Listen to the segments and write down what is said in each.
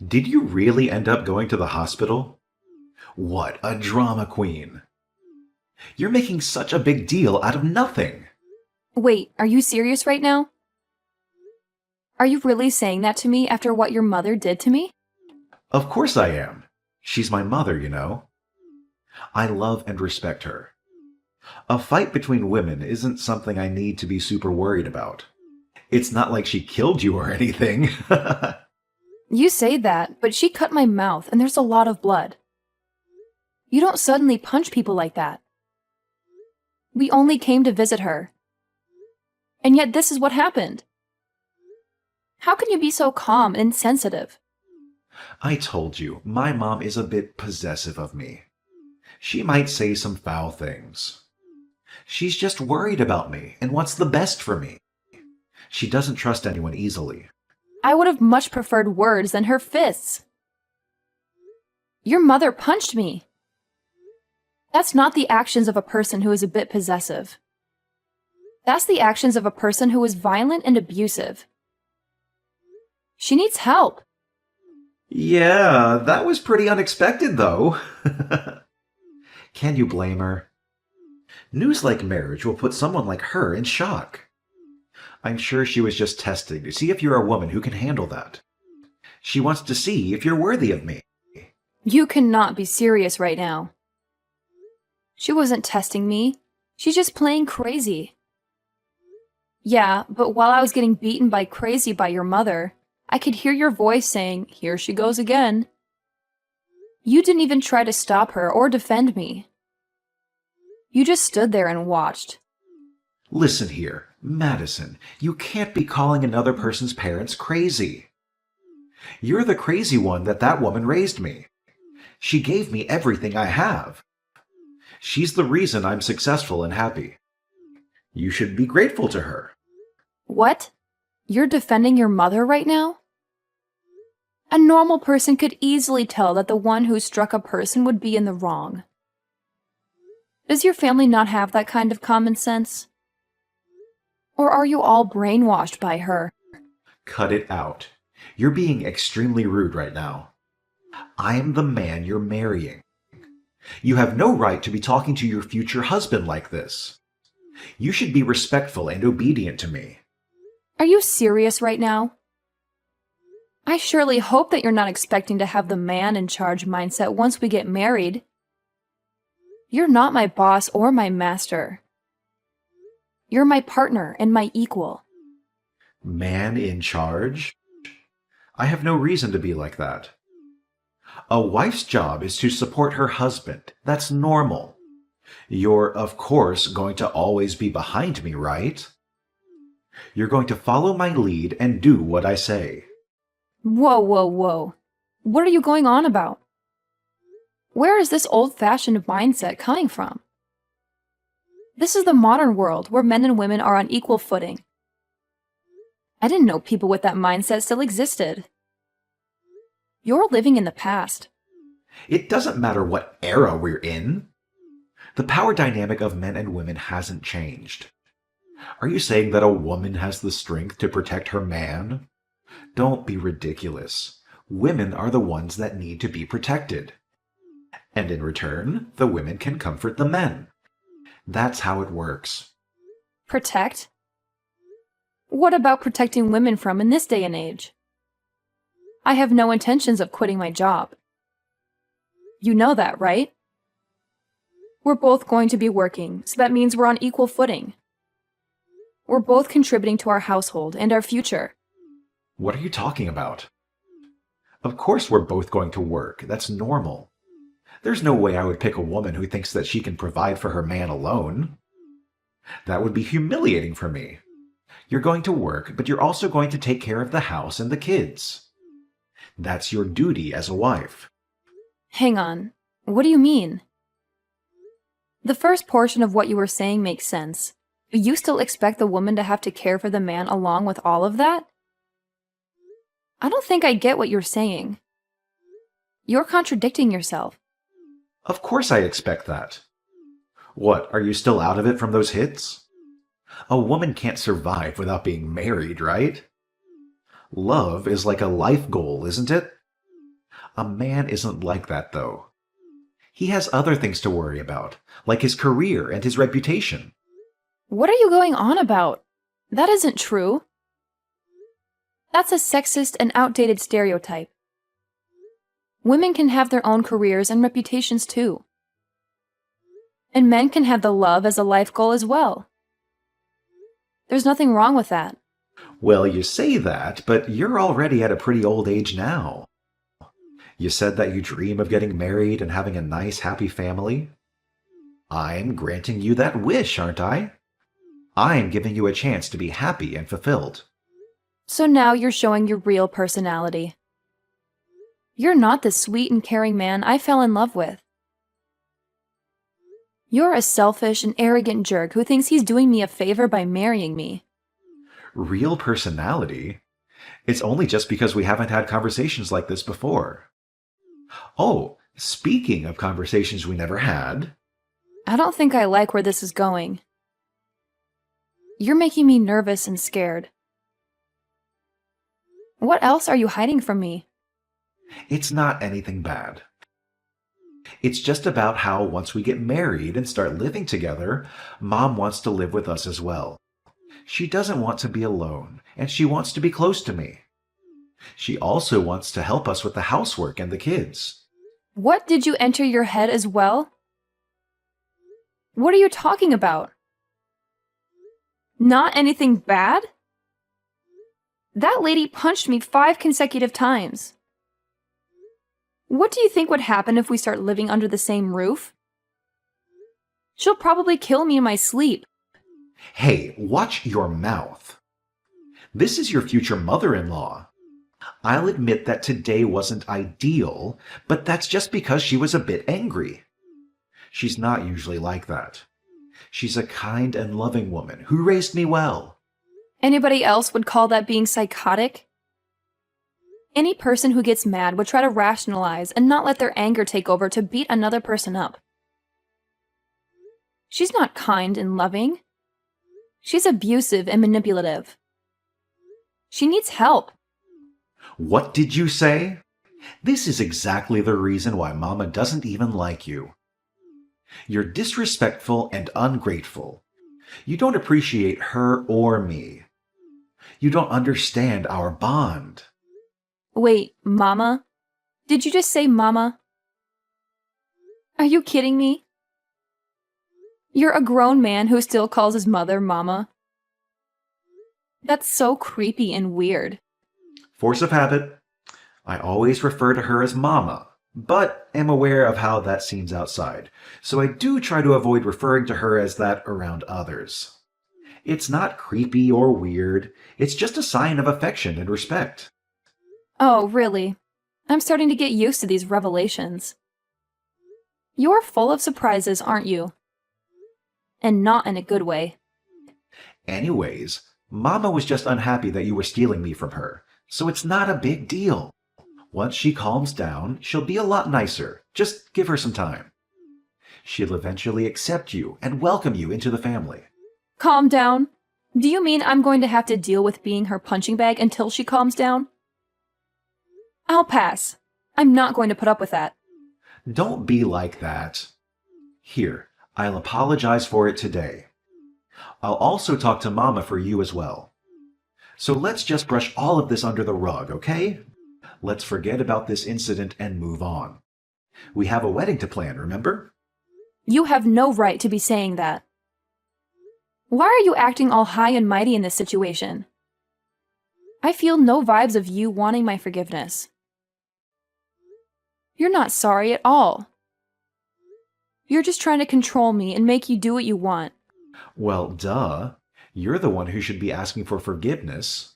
Did you really end up going to the hospital? What a drama queen. You're making such a big deal out of nothing. Wait, are you serious right now? Are you really saying that to me after what your mother did to me? Of course I am. She's my mother, you know. I love and respect her. A fight between women isn't something I need to be super worried about. It's not like she killed you or anything. You say that, but she cut my mouth and there's a lot of blood. You don't suddenly punch people like that. We only came to visit her. And yet this is what happened. How can you be so calm and sensitive? I told you, my mom is a bit possessive of me. She might say some foul things. She's just worried about me and wants the best for me. She doesn't trust anyone easily. I would have much preferred words than her fists. Your mother punched me. That's not the actions of a person who is a bit possessive. That's the actions of a person who is violent and abusive. She needs help. Yeah, that was pretty unexpected, though. Can you blame her? News like marriage will put someone like her in shock. I'm sure she was just testing to see if you're a woman who can handle that. She wants to see if you're worthy of me. You cannot be serious right now. She wasn't testing me. She's just playing crazy. Yeah, but while I was getting beaten by crazy by your mother, I could hear your voice saying, "Here she goes again." You didn't even try to stop her or defend me. You just stood there and watched. Listen here, Madison, you can't be calling another person's parents crazy. You're the crazy one that woman raised me. She gave me everything I have. She's the reason I'm successful and happy. You should be grateful to her. What? You're defending your mother right now? A normal person could easily tell that the one who struck a person would be in the wrong. Does your family not have that kind of common sense? Or are you all brainwashed by her? Cut it out. You're being extremely rude right now. I am the man you're marrying. You have no right to be talking to your future husband like this. You should be respectful and obedient to me. Are you serious right now? I surely hope that you're not expecting to have the man in charge mindset once we get married. You're not my boss or my master. You're my partner and my equal. Man in charge? I have no reason to be like that. A wife's job is to support her husband. That's normal. You're, of course, going to always be behind me, right? You're going to follow my lead and do what I say. Whoa, whoa, whoa. What are you going on about? Where is this old-fashioned mindset coming from? This is the modern world where men and women are on equal footing. I didn't know people with that mindset still existed. You're living in the past. It doesn't matter what era we're in. The power dynamic of men and women hasn't changed. Are you saying that a woman has the strength to protect her man? Don't be ridiculous. Women are the ones that need to be protected. And in return, the women can comfort the men. That's how it works. Protect? What about protecting women from in this day and age? I have no intentions of quitting my job. You know that, right? We're both going to be working, so that means we're on equal footing. We're both contributing to our household and our future. What are you talking about? Of course we're both going to work. That's normal. There's no way I would pick a woman who thinks that she can provide for her man alone. That would be humiliating for me. You're going to work, but you're also going to take care of the house and the kids. That's your duty as a wife. Hang on. What do you mean? The first portion of what you were saying makes sense, but you still expect the woman to have to care for the man along with all of that? I don't think I get what you're saying. You're contradicting yourself. Of course I expect that. What, are you still out of it from those hits? A woman can't survive without being married, right? Love is like a life goal, isn't it? A man isn't like that, though. He has other things to worry about, like his career and his reputation. What are you going on about? That isn't true. That's a sexist and outdated stereotype. Women can have their own careers and reputations too. And men can have the love as a life goal as well. There's nothing wrong with that. Well, you say that, but you're already at a pretty old age now. You said that you dream of getting married and having a nice, happy family. I'm granting you that wish, aren't I? I'm giving you a chance to be happy and fulfilled. So now you're showing your real personality. You're not the sweet and caring man I fell in love with. You're a selfish and arrogant jerk who thinks he's doing me a favor by marrying me. Real personality? It's only just because we haven't had conversations like this before. Oh, speaking of conversations we never had. I don't think I like where this is going. You're making me nervous and scared. What else are you hiding from me? It's not anything bad. It's just about how once we get married and start living together, Mom wants to live with us as well. She doesn't want to be alone, and she wants to be close to me. She also wants to help us with the housework and the kids. What did you enter your head as well? What are you talking about? Not anything bad? That lady punched me 5 consecutive times. What do you think would happen if we start living under the same roof? She'll probably kill me in my sleep. Hey, watch your mouth. This is your future mother-in-law. I'll admit that today wasn't ideal, but that's just because she was a bit angry. She's not usually like that. She's a kind and loving woman who raised me well. Anybody else would call that being psychotic? Any person who gets mad would try to rationalize and not let their anger take over to beat another person up. She's not kind and loving. She's abusive and manipulative. She needs help. What did you say? This is exactly the reason why Mama doesn't even like you. You're disrespectful and ungrateful. You don't appreciate her or me. You don't understand our bond. Wait, Mama? Did you just say Mama? Are you kidding me? You're a grown man who still calls his mother Mama. That's so creepy and weird. Force of habit. I always refer to her as Mama, but am aware of how that seems outside, so I do try to avoid referring to her as that around others. It's not creepy or weird, it's just a sign of affection and respect. Oh, really? I'm starting to get used to these revelations. You're full of surprises, aren't you? And not in a good way. Anyways, Mama was just unhappy that you were stealing me from her, so it's not a big deal. Once she calms down, she'll be a lot nicer. Just give her some time. She'll eventually accept you and welcome you into the family. Calm down? Do you mean I'm going to have to deal with being her punching bag until she calms down? I'll pass. I'm not going to put up with that. Don't be like that. Here, I'll apologize for it today. I'll also talk to Mama for you as well. So let's just brush all of this under the rug, okay? Let's forget about this incident and move on. We have a wedding to plan, remember? You have no right to be saying that. Why are you acting all high and mighty in this situation? I feel no vibes of you wanting my forgiveness. You're not sorry at all. You're just trying to control me and make you do what you want. Well, duh. You're the one who should be asking for forgiveness.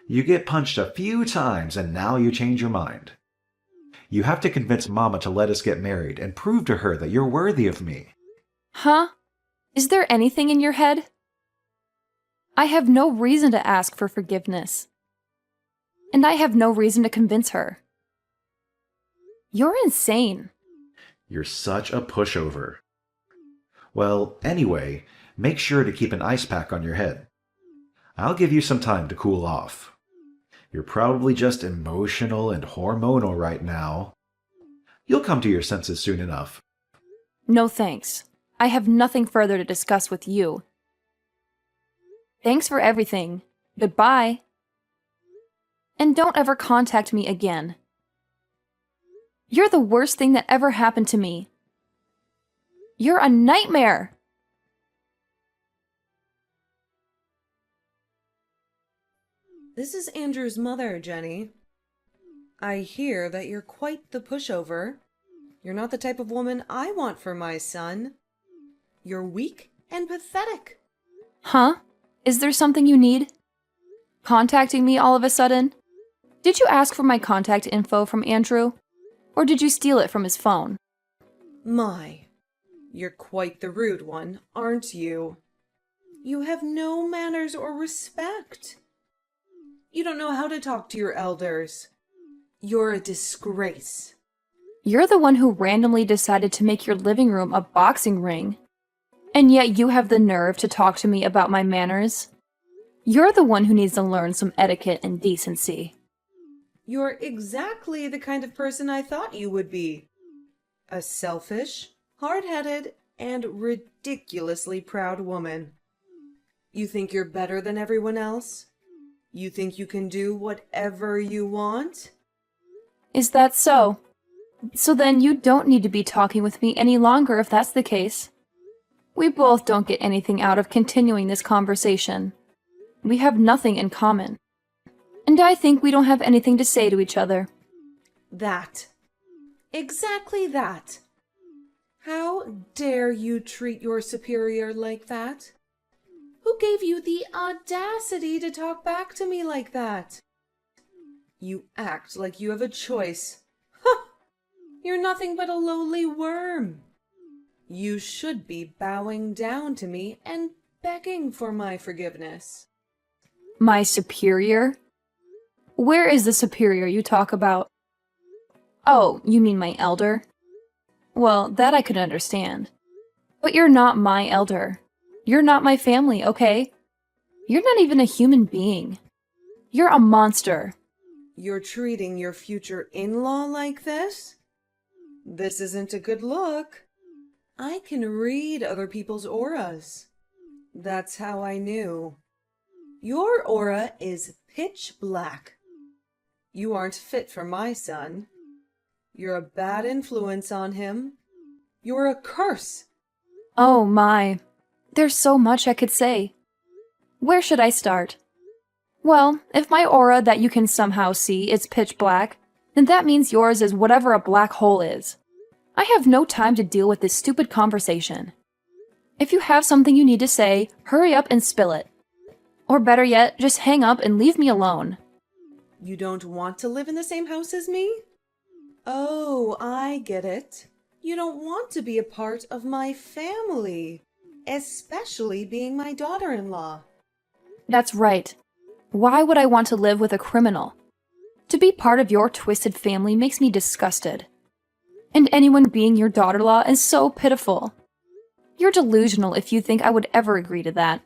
You get punched a few times and now you change your mind. You have to convince Mama to let us get married and prove to her that you're worthy of me. Huh? Is there anything in your head? I have no reason to ask for forgiveness. And I have no reason to convince her. You're insane. You're such a pushover. Well, anyway, make sure to keep an ice pack on your head. I'll give you some time to cool off. You're probably just emotional and hormonal right now. You'll come to your senses soon enough. No thanks. I have nothing further to discuss with you. Thanks for everything. Goodbye. And don't ever contact me again. You're the worst thing that ever happened to me. You're a nightmare! This is Andrew's mother, Jenny. I hear that you're quite the pushover. You're not the type of woman I want for my son. You're weak and pathetic. Huh? Is there something you need? Contacting me all of a sudden? Did you ask for my contact info from Andrew? Or did you steal it from his phone? My, you're quite the rude one, aren't you? You have no manners or respect. You don't know how to talk to your elders. You're a disgrace. You're the one who randomly decided to make your living room a boxing ring. And yet you have the nerve to talk to me about my manners. You're the one who needs to learn some etiquette and decency. You're exactly the kind of person I thought you would be. A selfish, hard-headed, and ridiculously proud woman. You think you're better than everyone else? You think you can do whatever you want? Is that so? So then you don't need to be talking with me any longer if that's the case. We both don't get anything out of continuing this conversation. We have nothing in common. And I think we don't have anything to say to each other. That. Exactly that. How dare you treat your superior like that? Who gave you the audacity to talk back to me like that? You act like you have a choice. Huh! You're nothing but a lowly worm. You should be bowing down to me and begging for my forgiveness. My superior? Where is the superior you talk about? Oh, you mean my elder? Well, that I could understand. But you're not my elder. You're not my family, okay? You're not even a human being. You're a monster. You're treating your future in-law like this? This isn't a good look. I can read other people's auras. That's how I knew. Your aura is pitch black. You aren't fit for my son. You're a bad influence on him. You're a curse. Oh my. There's so much I could say. Where should I start? Well, if my aura that you can somehow see is pitch black, then that means yours is whatever a black hole is. I have no time to deal with this stupid conversation. If you have something you need to say, hurry up and spill it. Or better yet, just hang up and leave me alone. You don't want to live in the same house as me? Oh, I get it. You don't want to be a part of my family, especially being my daughter-in-law. That's right. Why would I want to live with a criminal? To be part of your twisted family makes me disgusted. And anyone being your daughter-in-law is so pitiful. You're delusional if you think I would ever agree to that.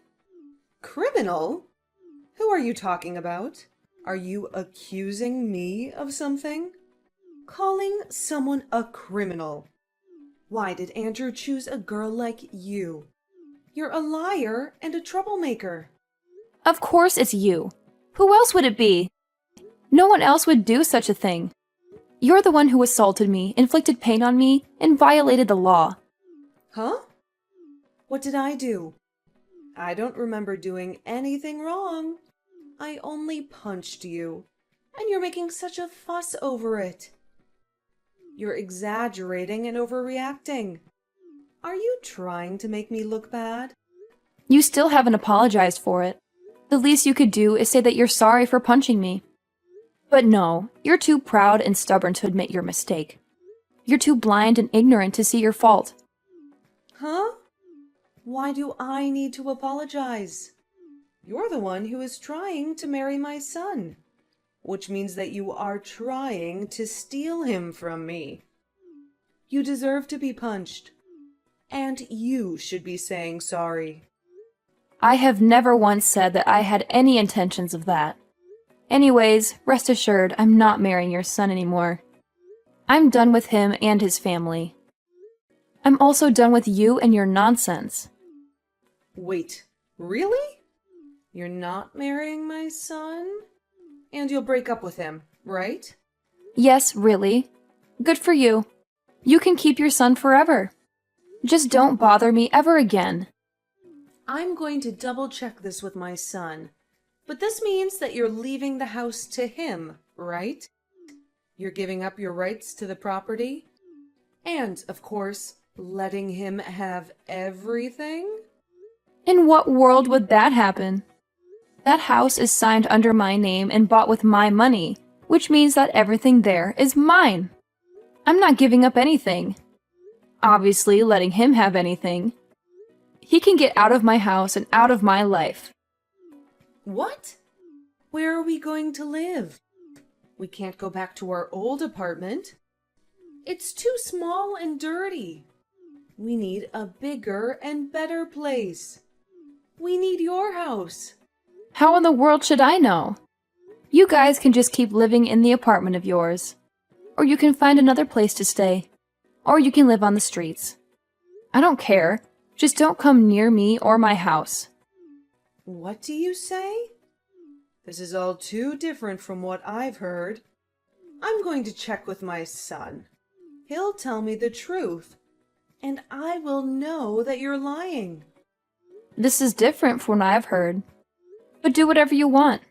Criminal? Who are you talking about? Are you accusing me of something? Calling someone a criminal? Why did Andrew choose a girl like you? You're a liar and a troublemaker. Of course it's you. Who else would it be? No one else would do such a thing. You're the one who assaulted me, inflicted pain on me, and violated the law. Huh? What did I do? I don't remember doing anything wrong. I only punched you, and you're making such a fuss over it. You're exaggerating and overreacting. Are you trying to make me look bad? You still haven't apologized for it. The least you could do is say that you're sorry for punching me. But no, you're too proud and stubborn to admit your mistake. You're too blind and ignorant to see your fault. Huh? Why do I need to apologize? You're the one who is trying to marry my son, which means that you are trying to steal him from me. You deserve to be punched, and you should be saying sorry. I have never once said that I had any intentions of that. Anyways, rest assured, I'm not marrying your son anymore. I'm done with him and his family. I'm also done with you and your nonsense. Wait, really? You're not marrying my son? And you'll break up with him, right? Yes, really. Good for you. You can keep your son forever. Just don't bother me ever again. I'm going to double check this with my son. But this means that you're leaving the house to him, right? You're giving up your rights to the property? And, of course, letting him have everything? In what world would that happen? That house is signed under my name and bought with my money, which means that everything there is mine. I'm not giving up anything. Obviously, letting him have anything. He can get out of my house and out of my life. What? Where are we going to live? We can't go back to our old apartment. It's too small and dirty. We need a bigger and better place. We need your house. How in the world should I know? You guys can just keep living in the apartment of yours. Or you can find another place to stay. Or you can live on the streets. I don't care. Just don't come near me or my house. What do you say? This is all too different from what I've heard. I'm going to check with my son. He'll tell me the truth, and I will know that you're lying. This is different from what I've heard. But do whatever you want.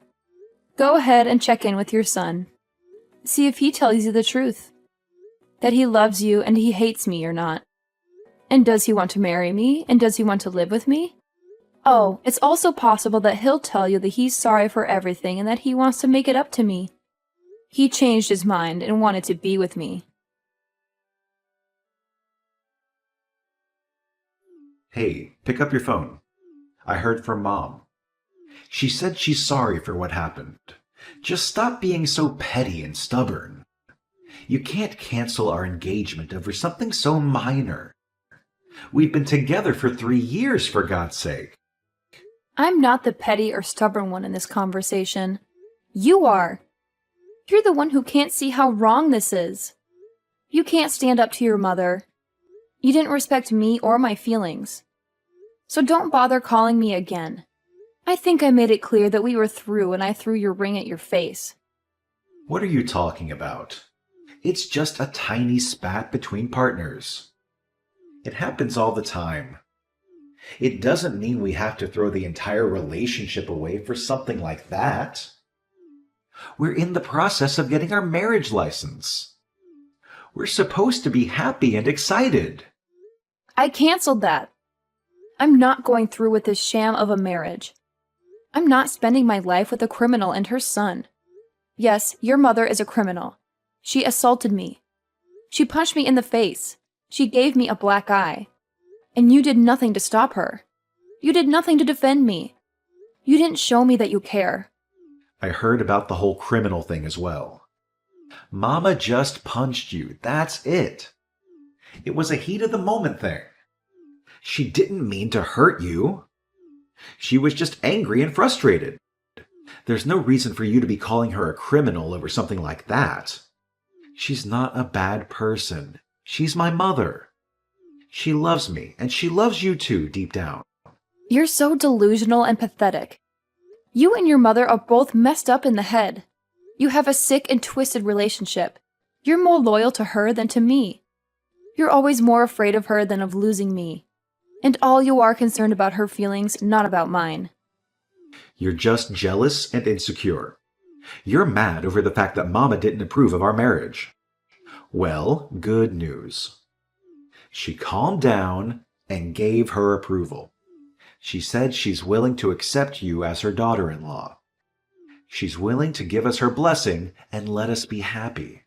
Go ahead and check in with your son. See if he tells you the truth. That he loves you and he hates me or not. And does he want to marry me? And does he want to live with me? Oh, it's also possible that he'll tell you that he's sorry for everything and that he wants to make it up to me. He changed his mind and wanted to be with me. Hey, pick up your phone. I heard from Mom. She said she's sorry for what happened. Just stop being so petty and stubborn. You can't cancel our engagement over something so minor. We've been together for 3 years, for God's sake. I'm not the petty or stubborn one in this conversation. You are. You're the one who can't see how wrong this is. You can't stand up to your mother. You didn't respect me or my feelings. So don't bother calling me again. I think I made it clear that we were through and I threw your ring at your face. What are you talking about? It's just a tiny spat between partners. It happens all the time. It doesn't mean we have to throw the entire relationship away for something like that. We're in the process of getting our marriage license. We're supposed to be happy and excited. I canceled that. I'm not going through with this sham of a marriage. I'm not spending my life with a criminal and her son. Yes, your mother is a criminal. She assaulted me. She punched me in the face. She gave me a black eye. And you did nothing to stop her. You did nothing to defend me. You didn't show me that you care. I heard about the whole criminal thing as well. Mama just punched you, that's it. It was a heat of the moment thing. She didn't mean to hurt you. She was just angry and frustrated. There's no reason for you to be calling her a criminal over something like that. She's not a bad person. She's my mother. She loves me, and she loves you too, deep down. You're so delusional and pathetic. You and your mother are both messed up in the head. You have a sick and twisted relationship. You're more loyal to her than to me. You're always more afraid of her than of losing me. And all you are concerned about her feelings, not about mine. You're just jealous and insecure. You're mad over the fact that Mama didn't approve of our marriage. Well, good news. She calmed down and gave her approval. She said she's willing to accept you as her daughter-in-law. She's willing to give us her blessing and let us be happy.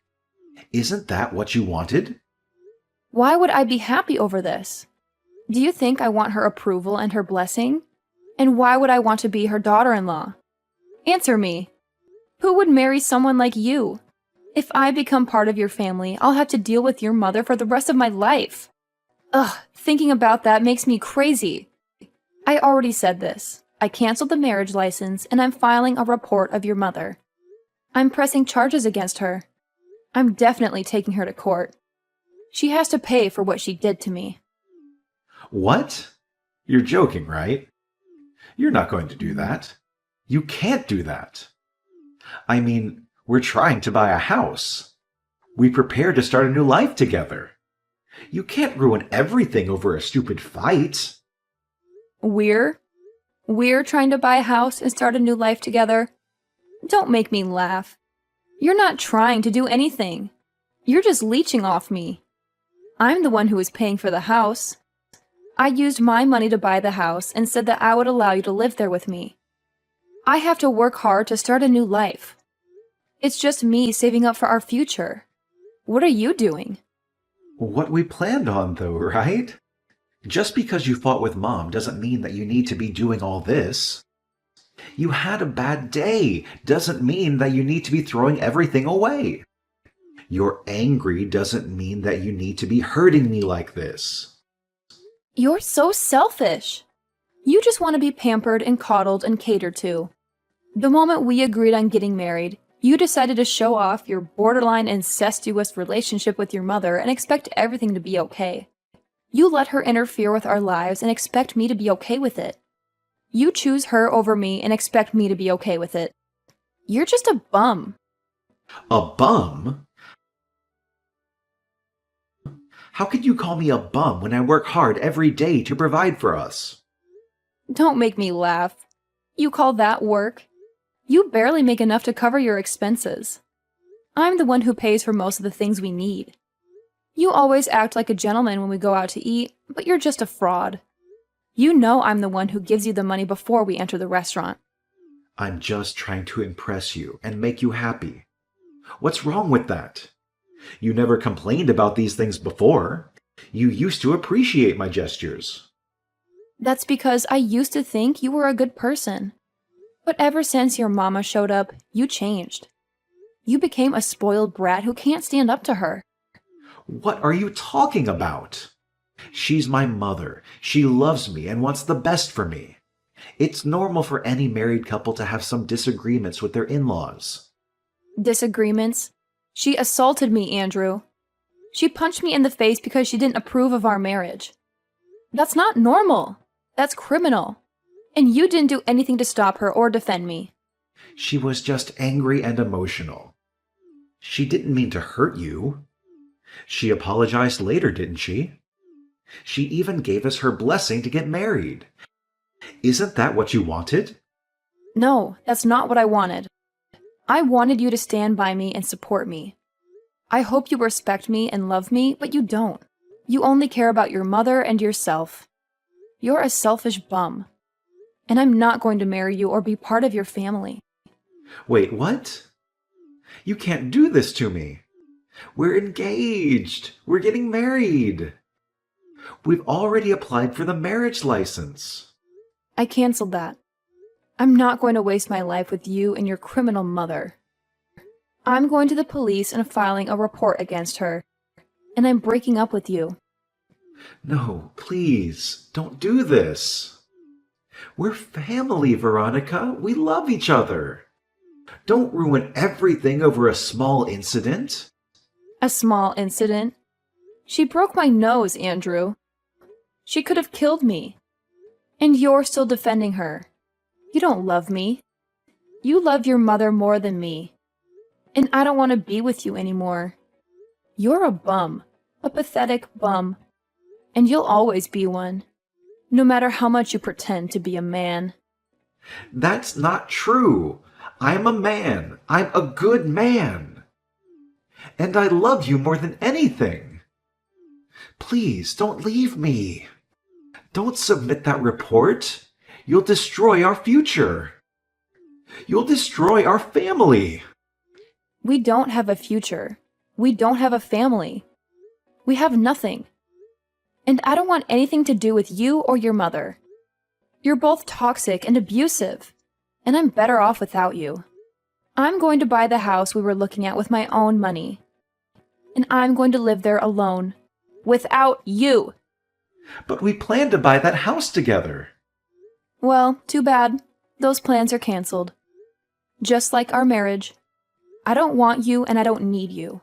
Isn't that what you wanted? Why would I be happy over this? Do you think I want her approval and her blessing? And why would I want to be her daughter-in-law? Answer me. Who would marry someone like you? If I become part of your family, I'll have to deal with your mother for the rest of my life. Ugh, thinking about that makes me crazy. I already said this. I canceled the marriage license and I'm filing a report of your mother. I'm pressing charges against her. I'm definitely taking her to court. She has to pay for what she did to me. What? You're joking, right? You're not going to do that. You can't do that. I mean, we're trying to buy a house. We prepare to start a new life together. You can't ruin everything over a stupid fight. We're trying to buy a house and start a new life together. Don't make me laugh. You're not trying to do anything. You're just leeching off me. I'm the one who is paying for the house. I used my money to buy the house and said that I would allow you to live there with me. I have to work hard to start a new life. It's just me saving up for our future. What are you doing? What we planned on, though, right? Just because you fought with Mom doesn't mean that you need to be doing all this. You had a bad day doesn't mean that you need to be throwing everything away. You're angry doesn't mean that you need to be hurting me like this. You're so selfish. You just want to be pampered and coddled and catered to. The moment we agreed on getting married, you decided to show off your borderline incestuous relationship with your mother and expect everything to be okay. You let her interfere with our lives and expect me to be okay with it. You choose her over me and expect me to be okay with it. You're just a bum. A bum? How could you call me a bum when I work hard every day to provide for us? Don't make me laugh. You call that work? You barely make enough to cover your expenses. I'm the one who pays for most of the things we need. You always act like a gentleman when we go out to eat, but you're just a fraud. You know I'm the one who gives you the money before we enter the restaurant. I'm just trying to impress you and make you happy. What's wrong with that? You never complained about these things before. You used to appreciate my gestures. That's because I used to think you were a good person. But ever since your mama showed up, you changed. You became a spoiled brat who can't stand up to her. What are you talking about? She's my mother. She loves me and wants the best for me. It's normal for any married couple to have some disagreements with their in-laws. Disagreements? She assaulted me, Andrew. She punched me in the face because she didn't approve of our marriage. That's not normal. That's criminal. And you didn't do anything to stop her or defend me. She was just angry and emotional. She didn't mean to hurt you. She apologized later, didn't she? She even gave us her blessing to get married. Isn't that what you wanted? No, that's not what I wanted. I wanted you to stand by me and support me. I hope you respect me and love me, but you don't. You only care about your mother and yourself. You're a selfish bum. And I'm not going to marry you or be part of your family. Wait, what? You can't do this to me. We're engaged. We're getting married. We've already applied for the marriage license. I canceled that. I'm not going to waste my life with you and your criminal mother. I'm going to the police and filing a report against her. And I'm breaking up with you. No, please, don't do this. We're family, Veronica. We love each other. Don't ruin everything over a small incident. A small incident? She broke my nose, Andrew. She could have killed me. And you're still defending her. You don't love me. You love your mother more than me. And I don't want to be with you anymore. You're a bum. A pathetic bum. And you'll always be one. No matter how much you pretend to be a man. That's not true. I'm a man. I'm a good man. And I love you more than anything. Please, don't leave me. Don't submit that report. You'll destroy our future. You'll destroy our family. We don't have a future. We don't have a family. We have nothing. And I don't want anything to do with you or your mother. You're both toxic and abusive, and I'm better off without you. I'm going to buy the house we were looking at with my own money. And I'm going to live there alone, without you. But we planned to buy that house together. Well, too bad. Those plans are canceled. Just like our marriage. I don't want you and I don't need you.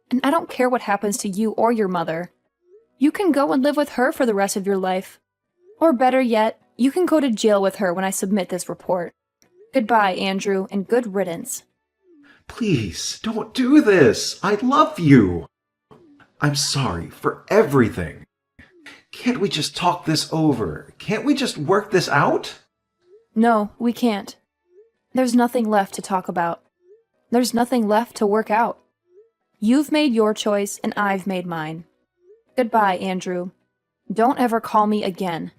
And I don't care what happens to you or your mother. You can go and live with her for the rest of your life. Or better yet, you can go to jail with her when I submit this report. Goodbye, Andrew, and good riddance. Please, don't do this. I love you. I'm sorry for everything. Can't we just talk this over? Can't we just work this out? No, we can't. There's nothing left to talk about. There's nothing left to work out. You've made your choice, and I've made mine. Goodbye, Andrew. Don't ever call me again.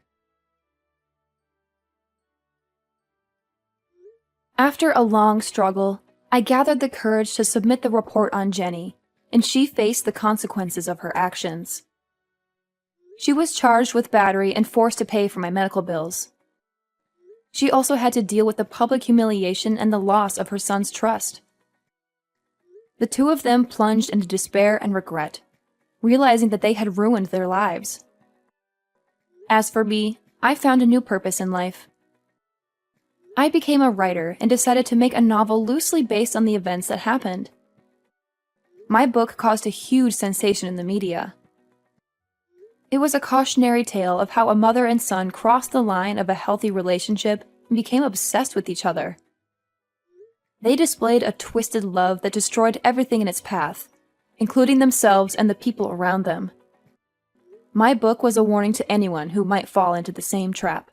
After a long struggle, I gathered the courage to submit the report on Jenny, and she faced the consequences of her actions. She was charged with battery and forced to pay for my medical bills. She also had to deal with the public humiliation and the loss of her son's trust. The two of them plunged into despair and regret, realizing that they had ruined their lives. As for me, I found a new purpose in life. I became a writer and decided to make a novel loosely based on the events that happened. My book caused a huge sensation in the media. It was a cautionary tale of how a mother and son crossed the line of a healthy relationship and became obsessed with each other. They displayed a twisted love that destroyed everything in its path, including themselves and the people around them. My book was a warning to anyone who might fall into the same trap.